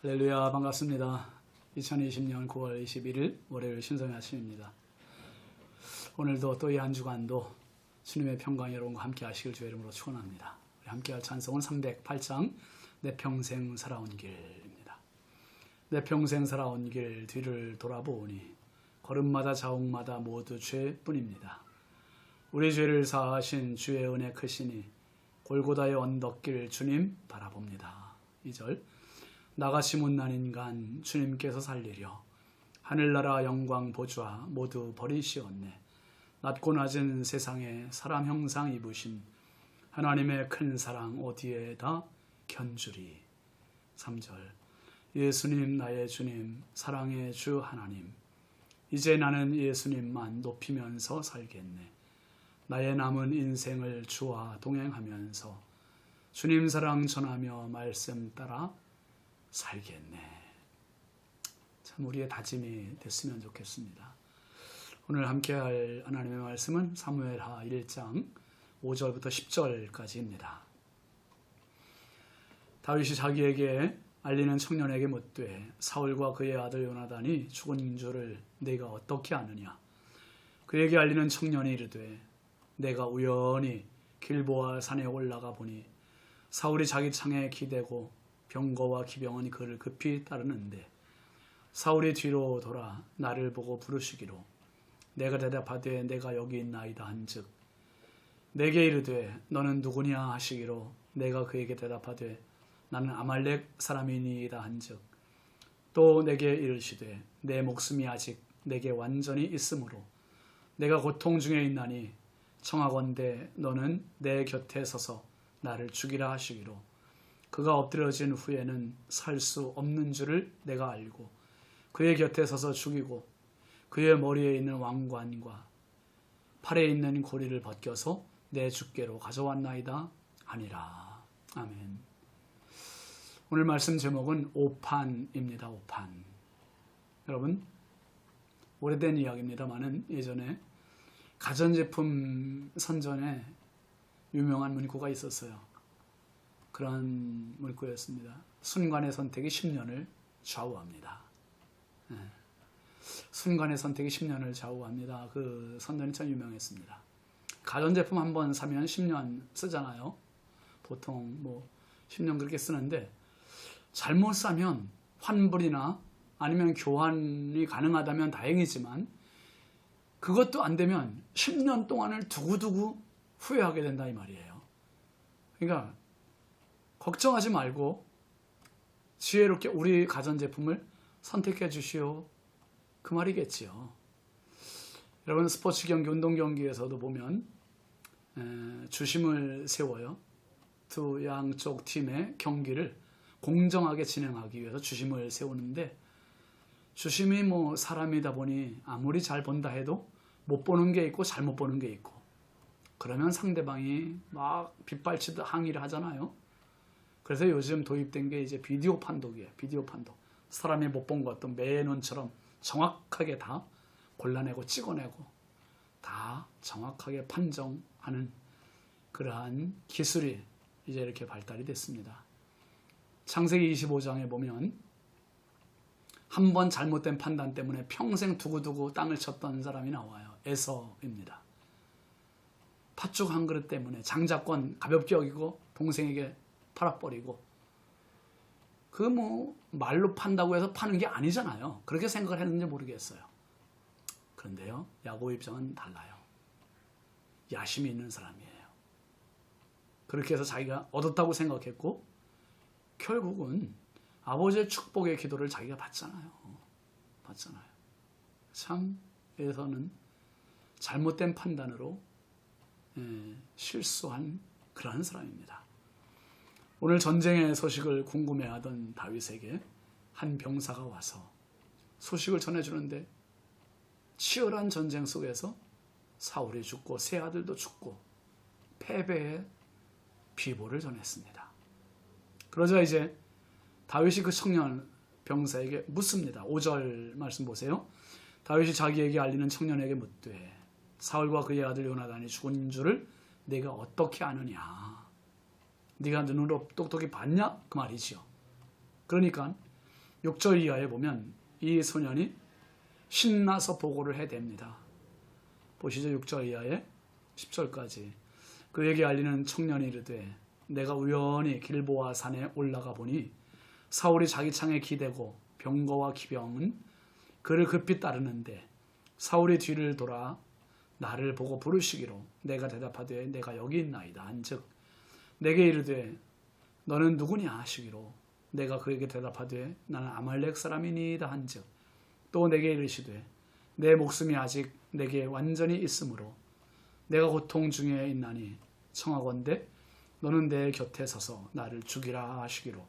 할렐루야, 반갑습니다. 2020년 9월 21일 월요일 신성의 아침입니다. 오늘도 또 이 한 주간도 주님의 평강 여러분과 함께 하시길 주의 이름으로 축원합니다. 우리 함께 할 찬송은 308장 내 평생 살아온 길입니다. 내 평생 살아온 길 뒤를 돌아보니 걸음마다 자옥마다 모두 죄뿐입니다. 우리 죄를 사하신 주의 은혜 크시니 골고다의 언덕길 주님 바라봅니다. 2절 나같이 못난 인간 주님께서 살리려 하늘나라 영광 보좌 모두 버리시었네. 낮고 낮은 세상에 사람 형상 입으신 하나님의 큰 사랑 어디에다 견주리. 3절 예수님 나의 주님 사랑의 주 하나님 이제 나는 예수님만 높이면서 살겠네. 나의 남은 인생을 주와 동행하면서 주님 사랑 전하며 말씀 따라 살겠네. 참 우리의 다짐이 됐으면 좋겠습니다. 오늘 함께할 하나님의 말씀은 사무엘하 1장 5절부터 10절까지입니다. 다윗이 자기에게 알리는 청년에게 묻되 사울과 그의 아들 요나단이 죽은 줄을 내가 어떻게 아느냐. 그에게 알리는 청년이 이르되 내가 우연히 길보아 산에 올라가 보니 사울이 자기 창에 기대고 병거와 기병은 그를 급히 따르는데 사울이 뒤로 돌아 나를 보고 부르시기로 내가 대답하되 내가 여기 있나이다 한즉 내게 이르되 너는 누구냐 하시기로 내가 그에게 대답하되 나는 아말렉 사람이니이다 한즉 또 내게 이르시되 내 목숨이 아직 내게 완전히 있으므로 내가 고통 중에 있나니 청하건대 너는 내 곁에 서서 나를 죽이라 하시기로 그가 엎드려진 후에는 살 수 없는 줄을 내가 알고 그의 곁에 서서 죽이고 그의 머리에 있는 왕관과 팔에 있는 고리를 벗겨서 내 주께로 가져왔나이다 하니라. 아멘. 오늘 말씀 제목은 오판입니다. 오판. 여러분 오래된 이야기입니다만은 예전에 가전제품 선전에 유명한 문구가 있었어요. 그런 문구였습니다. 순간의 선택이 10년을 좌우합니다. 순간의 선택이 10년을 좌우합니다. 그 선전이 참 유명했습니다. 가전제품 한 번 사면 10년 쓰잖아요. 보통 10년 그렇게 쓰는데 잘못 사면 환불이나 아니면 교환이 가능하다면 다행이지만 그것도 안 되면 10년 동안을 두고두고 후회하게 된다 이 말이에요. 그러니까 걱정하지 말고 지혜롭게 우리 가전제품을 선택해 주시오. 그 말이겠지요. 여러분 스포츠 경기, 운동 경기에서도 보면 주심을 세워요. 두 양쪽 팀의 경기를 공정하게 진행하기 위해서 주심을 세우는데 주심이 사람이다 보니 아무리 잘 본다 해도 못 보는 게 있고 잘못 보는 게 있고 그러면 상대방이 막 빗발치듯 항의를 하잖아요. 그래서 요즘 도입된 게 이제 비디오 판독이에요. 비디오 판독. 사람이 못 본 것도 매눈처럼 정확하게 다 골라내고 찍어내고 다 정확하게 판정하는 그러한 기술이 이제 이렇게 발달이 됐습니다. 창세기 25장에 보면 한 번 잘못된 판단 때문에 평생 두고두고 땅을 쳤던 사람이 나와요. 에서입니다. 팥죽 한 그릇 때문에 장자권 가볍게 여기고 동생에게 팔아버리고 말로 판다고 해서 파는 게 아니잖아요. 그렇게 생각을 했는지 모르겠어요. 그런데요, 야곱 입장은 달라요. 야심이 있는 사람이에요. 그렇게 해서 자기가 얻었다고 생각했고 결국은 아버지의 축복의 기도를 자기가 받잖아요. 참 에서는 잘못된 판단으로 실수한 그런 사람입니다. 오늘 전쟁의 소식을 궁금해하던 다윗에게 한 병사가 와서 소식을 전해주는데 치열한 전쟁 속에서 사울이 죽고 세 아들도 죽고 패배의 비보를 전했습니다. 그러자 이제 다윗이 그 청년 병사에게 묻습니다. 5절 말씀 보세요. 다윗이 자기에게 알리는 청년에게 묻되 사울과 그의 아들 요나단이 죽은 줄을 내가 어떻게 아느냐. 네가 눈으로 똑똑히 봤냐? 그 말이지요. 그러니까 6절 이하에 보면 이 소년이 신나서 보고를 해댑니다. 보시죠. 6절 이하에 10절까지. 그에게 알리는 청년이 이르되 내가 우연히 길보아 산에 올라가 보니 사울이 자기 창에 기대고 병거와 기병은 그를 급히 따르는데 사울이 뒤를 돌아 나를 보고 부르시기로 내가 대답하되 내가 여기 있나이다 한즉 내게 이르되 너는 누구냐 하시기로 내가 그에게 대답하되 나는 아말렉 사람이니이다 한즉 또 내게 이르시되 내 목숨이 아직 내게 완전히 있으므로 내가 고통 중에 있나니 청하건대 너는 내 곁에 서서 나를 죽이라 하시기로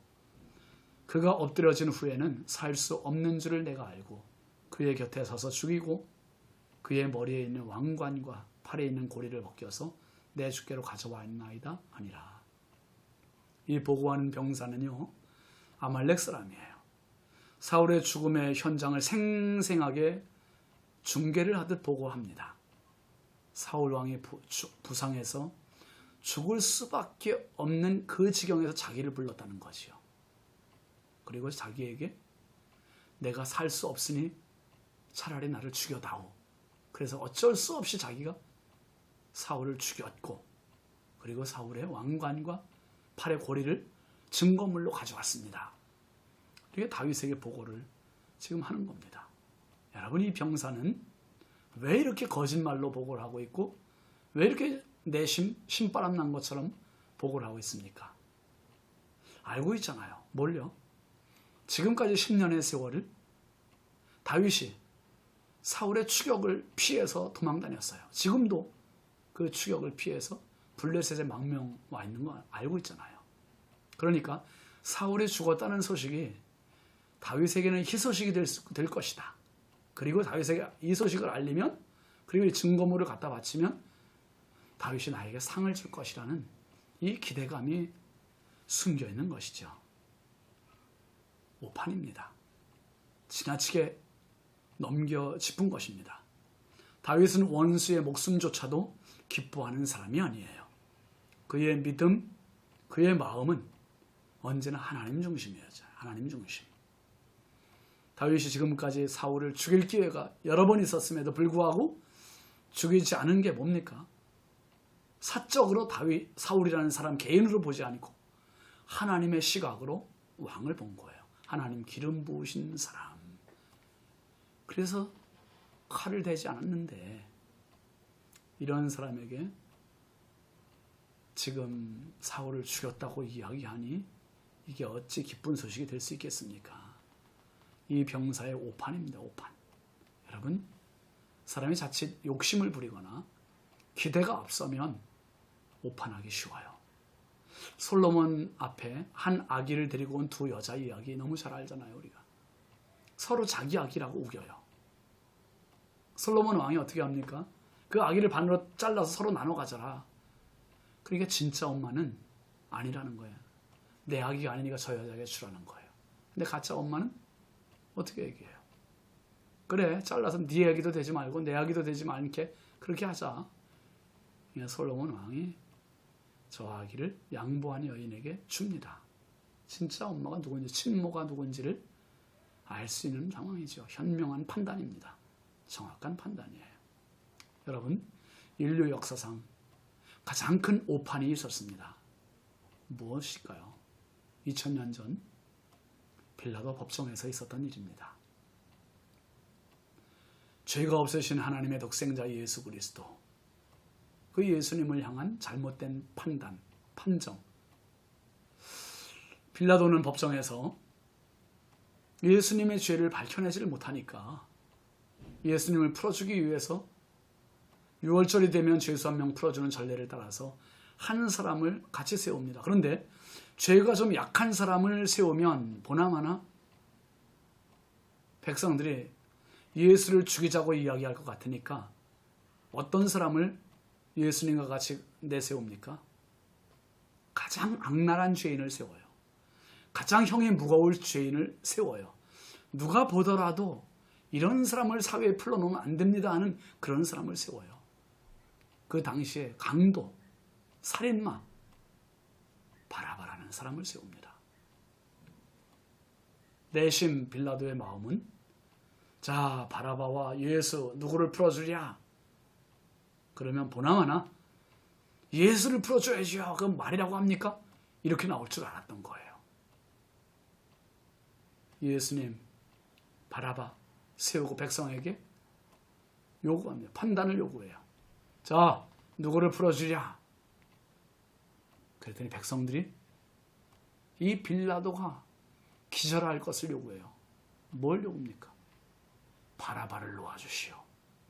그가 엎드려진 후에는 살 수 없는 줄을 내가 알고 그의 곁에 서서 죽이고 그의 머리에 있는 왕관과 팔에 있는 고리를 벗겨서 내 주께로 가져왔나이다 하니라. 이 보고하는 병사는요 아말렉 사람이에요. 사울의 죽음의 현장을 생생하게 중계를 하듯 보고합니다. 사울 왕이 부상해서 죽을 수밖에 없는 그 지경에서 자기를 불렀다는 거지요. 그리고 자기에게 내가 살 수 없으니 차라리 나를 죽여다오. 그래서 어쩔 수 없이 자기가 사울을 죽였고 그리고 사울의 왕관과 팔의 고리를 증거물로 가져왔습니다. 이게 다윗에게 보고를 지금 하는 겁니다. 여러분 이 병사는 왜 이렇게 거짓말로 보고를 하고 있고 왜 이렇게 내심 신바람 난 것처럼 보고를 하고 있습니까? 알고 있잖아요. 뭘요? 지금까지 10년의 세월을 다윗이 사울의 추격을 피해서 도망다녔어요. 지금도 그 추격을 피해서 블레셋에 망명 와 있는 거 알고 있잖아요. 그러니까 사울이 죽었다는 소식이 다윗에게는 희소식이 될 것이다. 그리고 다윗에게 이 소식을 알리면 그리고 이 증거물을 갖다 바치면 다윗이 나에게 상을 줄 것이라는 이 기대감이 숨겨 있는 것이죠. 오판입니다. 지나치게 넘겨 짚은 것입니다. 다윗은 원수의 목숨조차도 기뻐하는 사람이 아니에요. 그의 믿음, 그의 마음은 언제나 하나님 중심이었죠. 하나님 중심. 다윗이 지금까지 사울을 죽일 기회가 여러 번 있었음에도 불구하고 죽이지 않은 게 뭡니까? 사적으로 사울이라는 사람 개인으로 보지 않고 하나님의 시각으로 왕을 본 거예요. 하나님 기름 부으신 사람. 그래서 칼을 대지 않았는데 이런 사람에게 지금 사울을 죽였다고 이야기하니 이게 어찌 기쁜 소식이 될 수 있겠습니까? 이 병사의 오판입니다. 오판. 여러분 사람이 자칫 욕심을 부리거나 기대가 앞서면 오판하기 쉬워요. 솔로몬 앞에 한 아기를 데리고 온 두 여자 이야기 너무 잘 알잖아요. 우리가 서로 자기 아기라고 우겨요. 솔로몬 왕이 어떻게 합니까? 그 아기를 반으로 잘라서 서로 나눠 가져라. 그러니까 진짜 엄마는 아니라는 거예요. 내 아기가 아니니까 저 여자에게 주라는 거예요. 근데 가짜 엄마는 어떻게 얘기해요? 그래 잘라서 네 아기도 되지 말고 내 아기도 되지 않게 그렇게 하자. 솔로몬 왕이 저 아기를 양보한 여인에게 줍니다. 진짜 엄마가 누군지 친모가 누군지를 알 수 있는 상황이죠. 현명한 판단입니다. 정확한 판단이에요. 여러분 인류 역사상 가장 큰 오판이 있었습니다. 무엇일까요? 2000년 전 빌라도 법정에서 있었던 일입니다. 죄가 없으신 하나님의 독생자 예수 그리스도, 그 예수님을 향한 잘못된 판정. 빌라도는 법정에서 예수님의 죄를 밝혀내지를 못하니까 예수님을 풀어주기 위해서 6월절이 되면 죄수 한 명 풀어주는 전례를 따라서 한 사람을 같이 세웁니다. 그런데 죄가 좀 약한 사람을 세우면 보나마나 백성들이 예수를 죽이자고 이야기할 것 같으니까 어떤 사람을 예수님과 같이 내세웁니까? 가장 악랄한 죄인을 세워요. 가장 형이 무거울 죄인을 세워요. 누가 보더라도 이런 사람을 사회에 풀어놓으면 안 됩니다 하는 그런 사람을 세워요. 그 당시에 강도, 살인마, 바라바라는 사람을 세웁니다. 내심 빌라도의 마음은 자, 바라바와 예수 누구를 풀어주랴? 그러면 보나마나 예수를 풀어줘야지요. 그건 말이라고 합니까? 이렇게 나올 줄 알았던 거예요. 예수님 바라바 세우고 백성에게 요구합니다. 판단을 요구해요. 자, 누구를 풀어주랴? 그랬더니 백성들이 이 빌라도가 기절할 것을 요구해요. 뭘 요구합니까? 바라바를 놓아주시오.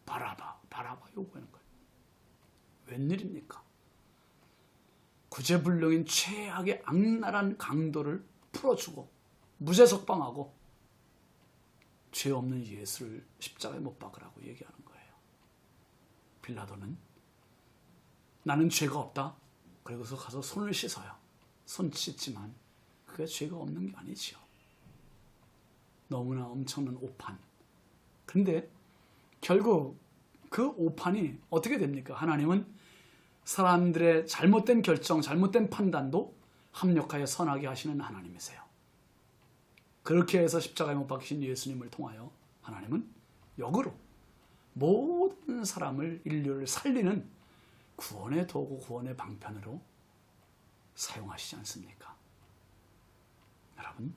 바라바 요구하는 거예요. 웬일입니까? 구제불능인 최악의 악랄한 강도를 풀어주고 무죄 석방하고 죄 없는 예수를 십자가에 못 박으라고 얘기하는 거예요. 빌라도는 나는 죄가 없다. 그리고서 가서 손을 씻어요. 손 씻지만 그게 죄가 없는 게 아니지요. 너무나 엄청난 오판. 그런데 결국 그 오판이 어떻게 됩니까? 하나님은 사람들의 잘못된 결정, 잘못된 판단도 합력하여 선하게 하시는 하나님이세요. 그렇게 해서 십자가에 못 박히신 예수님을 통하여 하나님은 역으로 모든 사람을, 인류를 살리는 구원의 도구, 구원의 방편으로 사용하시지 않습니까? 여러분,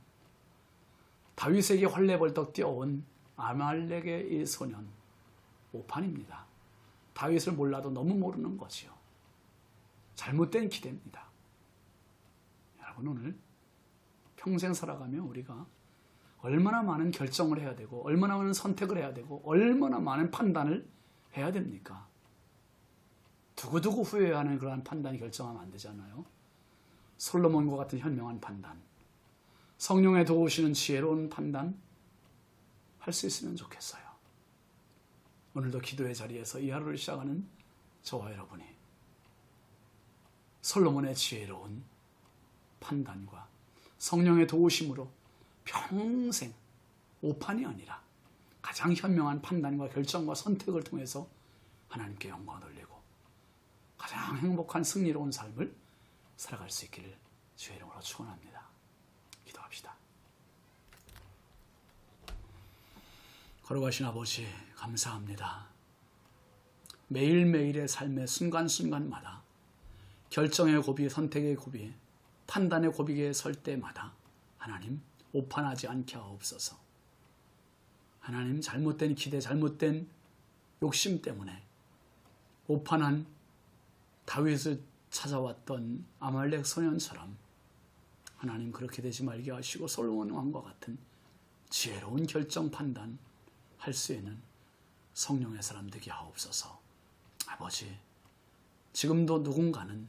다윗에게 헐레벌떡 뛰어온 아말렉의 이 소년, 오판입니다. 다윗을 몰라도 너무 모르는 거지요. 잘못된 기대입니다. 여러분, 오늘 평생 살아가며 우리가 얼마나 많은 결정을 해야 되고 얼마나 많은 선택을 해야 되고 얼마나 많은 판단을 해야 됩니까? 두고두고 후회하는 그러한 판단이 결정하면 안 되잖아요. 솔로몬과 같은 현명한 판단, 성령의 도우시는 지혜로운 판단 할 수 있으면 좋겠어요. 오늘도 기도의 자리에서 이 하루를 시작하는 저와 여러분이 솔로몬의 지혜로운 판단과 성령의 도우심으로 평생 오판이 아니라 가장 현명한 판단과 결정과 선택을 통해서 하나님께 영광을 돌리고 가장 행복한 승리로운 삶을 살아갈 수 있기를 주의 이름으로 축원합니다. 기도합시다. 걸어가신 아버지 감사합니다. 매일매일의 삶의 순간순간마다 결정의 고비, 선택의 고비, 판단의 고비에 설 때마다 하나님 오판하지 않게 하옵소서. 하나님 잘못된 기대, 잘못된 욕심 때문에 오판한 다윗을 찾아왔던 아말렉 소년처럼 하나님 그렇게 되지 말게 하시고 솔로몬 왕과 같은 지혜로운 결정 판단 할 수 있는 성령의 사람 되게 하옵소서. 아버지, 지금도 누군가는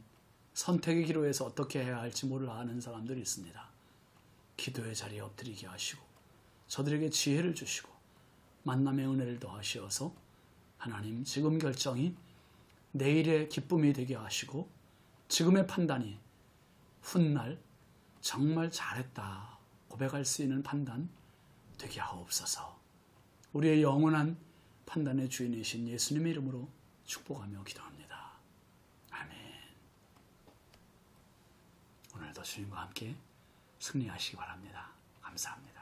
선택의 기로에서 어떻게 해야 할지 몰라 하는 사람들이 있습니다. 기도의 자리에 엎드리게 하시고 저들에게 지혜를 주시고 만남의 은혜를 더하시어서 하나님 지금 결정이 내일의 기쁨이 되게 하시고 지금의 판단이 훗날 정말 잘했다 고백할 수 있는 판단 되게 하옵소서. 우리의 영원한 판단의 주인이신 예수님의 이름으로 축복하며 기도합니다. 아멘. 오늘도 주님과 함께 승리하시기 바랍니다. 감사합니다.